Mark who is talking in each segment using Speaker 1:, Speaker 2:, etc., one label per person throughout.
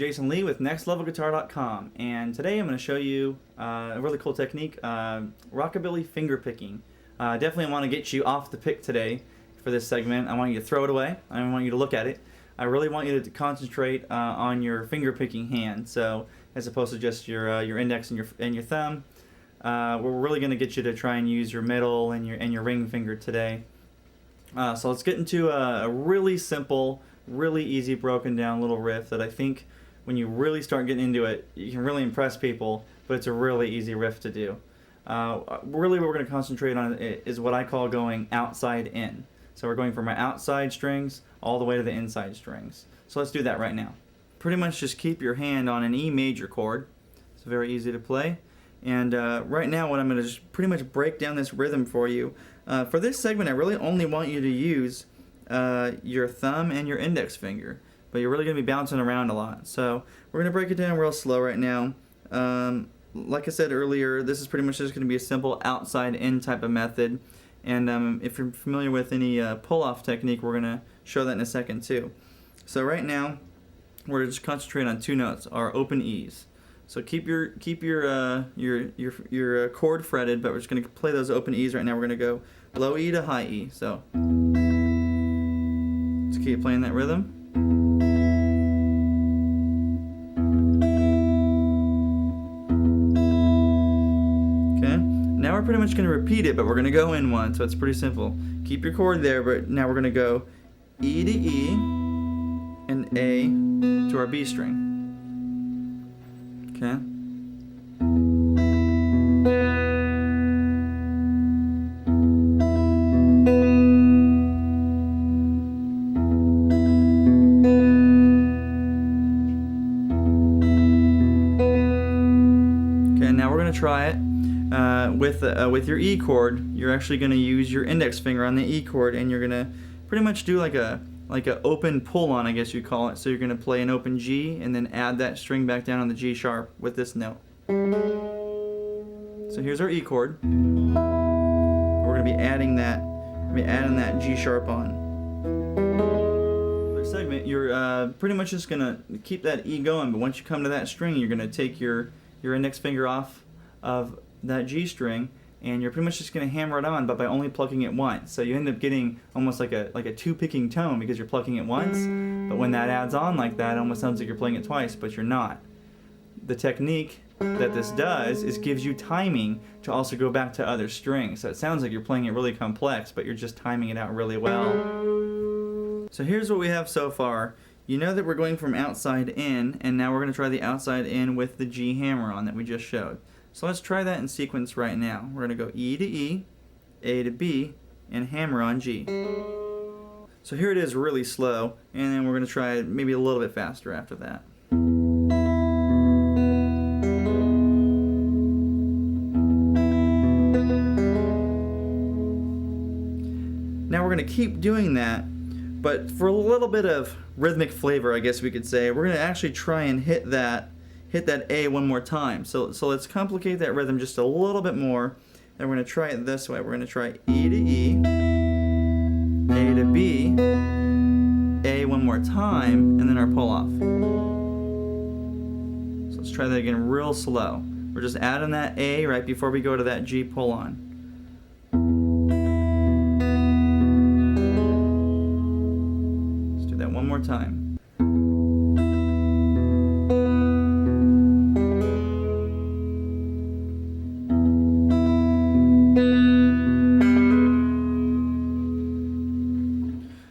Speaker 1: Jason Lee with nextlevelguitar.com, and today I'm going to show you a really cool technique, rockabilly fingerpicking. Definitely want to get you off the pick today for this segment. I want you to throw it away. I don't want you to look at it. I really want you to concentrate on your fingerpicking hand, so as opposed to just your index and your thumb. We're really going to get you to try and use your middle and your ring finger today. So let's get into a really simple, really easy broken down little riff that I think when you really start getting into it, you can really impress people, but it's a really easy riff to do. Really what we're going to concentrate on is what I call going outside in. So we're going from our outside strings all the way to the inside strings. So let's do that right now. Pretty much just keep your hand on an E major chord. It's very easy to play. And right now what I'm going to just pretty much break down this rhythm for you. For this segment I really only want you to use your thumb and your index finger, but you're really going to be bouncing around a lot. So we're going to break it down real slow right now. Like I said earlier, this is pretty much just going to be a simple outside in type of method. And if you're familiar with any pull-off technique, we're going to show that in a second too. So right now we're just concentrating on two notes, our open E's. So keep your chord fretted, but we're just going to play those open E's right now. We're going to go low E to high E. So let's keep playing that rhythm. Okay, now we're pretty much going to repeat it, but we're going to go in one, so it's pretty simple. Keep your chord there, but now we're going to go E to E and A to our B string. Okay. Now we're going to try it with your E chord. You're actually going to use your index finger on the E chord, and you're going to pretty much do like a open pull on, I guess you call it. So you're going to play an open G and then add that string back down on the G sharp with this note. So here's our E chord. We're going to be adding that G sharp on. For this segment, you're pretty much just going to keep that E going, but once you come to that string, you're going to take your index finger off of that G string, and you're pretty much just going to hammer it on, but by only plucking it once. So you end up getting almost like a two-picking tone because you're plucking it once, but when that adds on like that, it almost sounds like you're playing it twice, but you're not. The technique that this does is gives you timing to also go back to other strings. So it sounds like you're playing it really complex, but you're just timing it out really well. So here's what we have so far. You know that we're going from outside in, and now we're going to try the outside in with the G hammer on that we just showed. So let's try that in sequence right now. We're going to go E to E, A to B, and hammer on G. So here it is really slow, and then we're going to try it maybe a little bit faster after that. Now we're going to keep doing that, but for a little bit of rhythmic flavor, I guess we could say, we're going to actually try and hit that A one more time. So let's complicate that rhythm just a little bit more, and we're going to try it this way. We're going to try E to E, A to B, A one more time, and then our pull off. So let's try that again real slow. We're just adding that A right before we go to that G pull on. Let's do that one more time.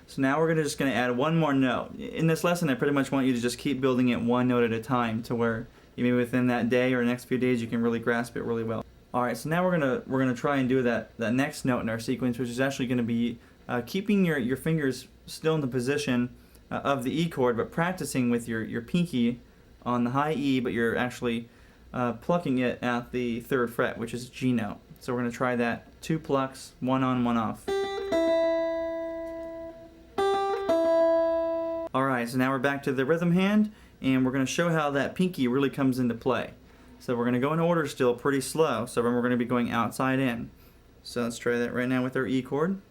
Speaker 1: So now we're just going to add one more note. In this lesson, I pretty much want you to just keep building it one note at a time to where maybe within that day or next few days you can really grasp it really well. Alright, so now we're gonna try and do that next note in our sequence, which is actually going to be keeping your fingers still in the position of the E chord, but practicing with your pinky on the high E, but you're actually plucking it at the 3rd fret, which is G note. So we're going to try that 2 plucks, 1 on, 1 off. Alright, so now we're back to the rhythm hand, and we're going to show how that pinky really comes into play. So we're going to go in order still pretty slow, so we're going to be going outside in. So let's try that right now with our E chord.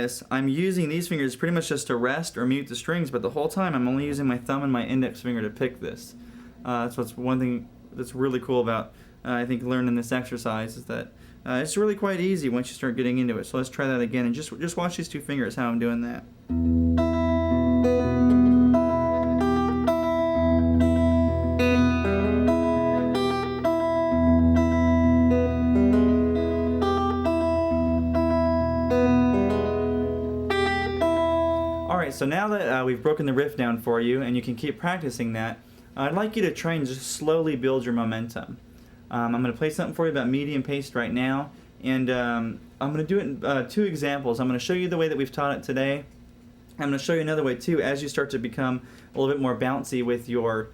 Speaker 1: this, I'm using these fingers pretty much just to rest or mute the strings, but the whole time I'm only using my thumb and my index finger to pick this. That's what's one thing that's really cool about, I think, learning this exercise, is that it's really quite easy once you start getting into it. So let's try that again, and just watch these two fingers, how I'm doing that. Alright, so now that we've broken the riff down for you and you can keep practicing that, I'd like you to try and just slowly build your momentum. I'm going to play something for you about medium paced right now, and I'm going to do it in 2 examples. I'm going to show you the way that we've taught it today. I'm going to show you another way too. As you start to become a little bit more bouncy with your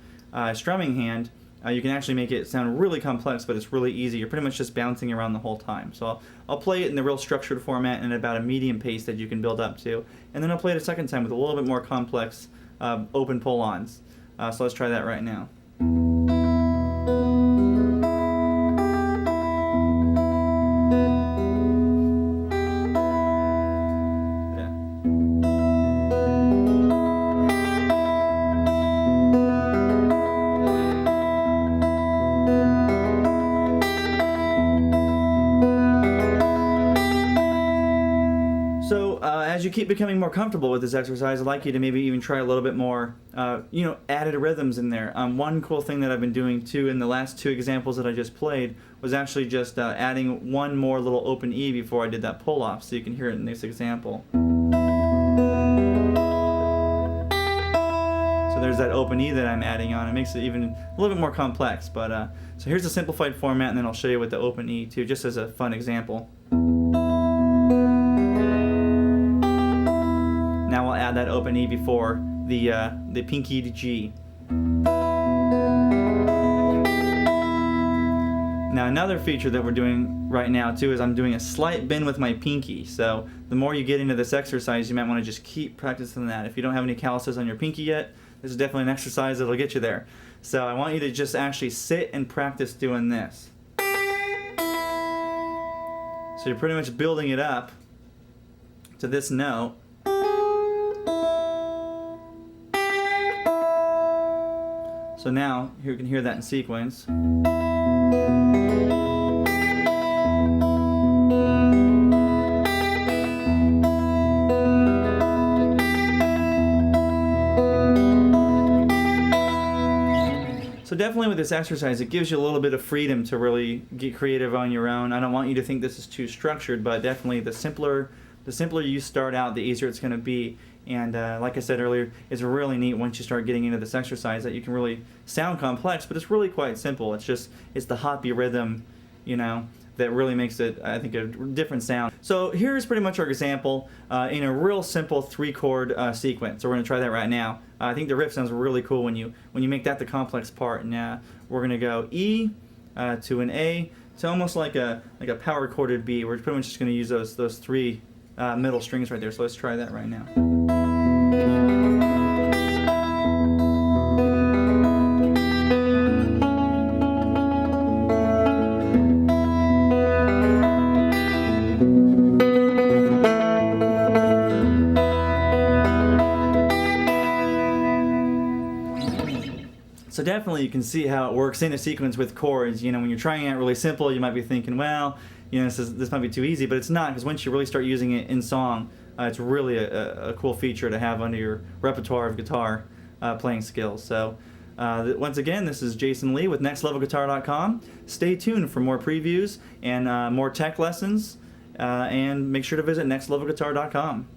Speaker 1: strumming hand, you can actually make it sound really complex, but it's really easy. You're pretty much just bouncing around the whole time. So I'll play it in the real structured format and about a medium pace that you can build up to. And then I'll play it a second time with a little bit more complex open pull-ons. So let's try that right now. As you keep becoming more comfortable with this exercise, I'd like you to maybe even try a little bit more, added rhythms in there. One cool thing that I've been doing too in the last 2 examples that I just played was actually just adding one more little open E before I did that pull off, so you can hear it in this example. So there's that open E that I'm adding on. It makes it even a little bit more complex. But so here's a simplified format, and then I'll show you with the open E too, just as a fun example. Now we'll add that open E before the pinky to G. Now another feature that we're doing right now too is I'm doing a slight bend with my pinky. So the more you get into this exercise, you might want to just keep practicing that. If you don't have any calluses on your pinky yet, this is definitely an exercise that'll get you there. So I want you to just actually sit and practice doing this. So you're pretty much building it up to this note. So now, here you can hear that in sequence. So definitely with this exercise, it gives you a little bit of freedom to really get creative on your own. I don't want you to think this is too structured, but definitely the simpler you start out, the easier it's going to be. And like I said earlier, it's really neat once you start getting into this exercise that you can really sound complex, but it's really quite simple. It's the hoppy rhythm, that really makes it, I think, a different sound. So here's pretty much our example in a real simple 3-chord sequence. So we're going to try that right now. I think the riff sounds really cool when you make that the complex part. And we're going to go E to an A to almost like a power chorded B. We're pretty much just going to use those 3 middle strings right there. So let's try that right now. So definitely you can see how it works in a sequence with chords. When you're trying it really simple, you might be thinking, well, this might be too easy, but it's not, because once you really start using it in song, it's really a cool feature to have under your repertoire of guitar playing skills. So once again, this is Jason Lee with nextlevelguitar.com. Stay tuned for more previews and more tech lessons, and make sure to visit nextlevelguitar.com.